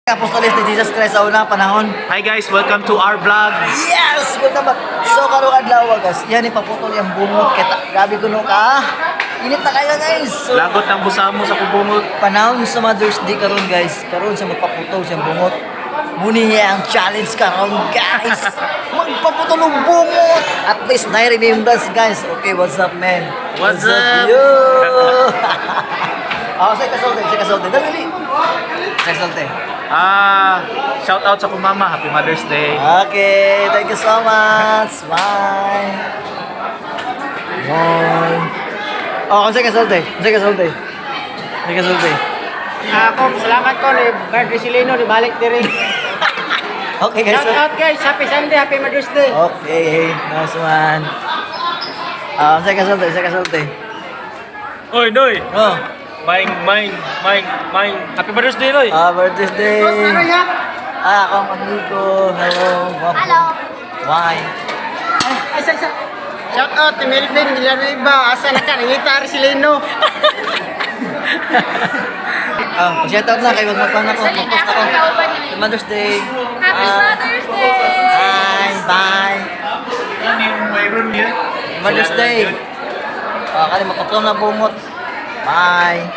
Apostoles ni Jesus Christ sa unang panahon. Hi guys, welcome to our vlog. Yes! Welcome back. So, karong adlaw guys. Yan, ipaputol yung bungot. Grabe kuno ka. Init na kayo guys. So, Lagot ng busamo sa kubungot. panahon sa Mother's Day karon guys. Karon sa magpaputol siyang bungot. Muni ang challenge karon guys. Magpaputol ng bungot. At least 9 remembrance guys. Okay, what's up man? What's up? Yo! Say kasolte. Dali. Say kasolte. Shout out sa kumama. Happy Mother's Day. Okay, thank you so much. Bye. Bye. Oh, kasi kasulti. Ako, salamat ko ni Bert Resilino, ni balik diri. Okay, guys. Shout out guys, happy Sunday, happy Mother's Day. Okay, nice one. Say kasulti. Oy, Noy. Oh, Mine. Happy Mother's Day, Noy. birthday. Akong amigo. Hello. Bye. Shout out ni Melvin Villarriba, asa na ka, nangita Resilino. Shout out na kay magmagpang ako. Magpost ako. Happy Mother's Day. Happy Mother's Day! Bye. Mother's Day. Kali magpaputol na bungot. Bye.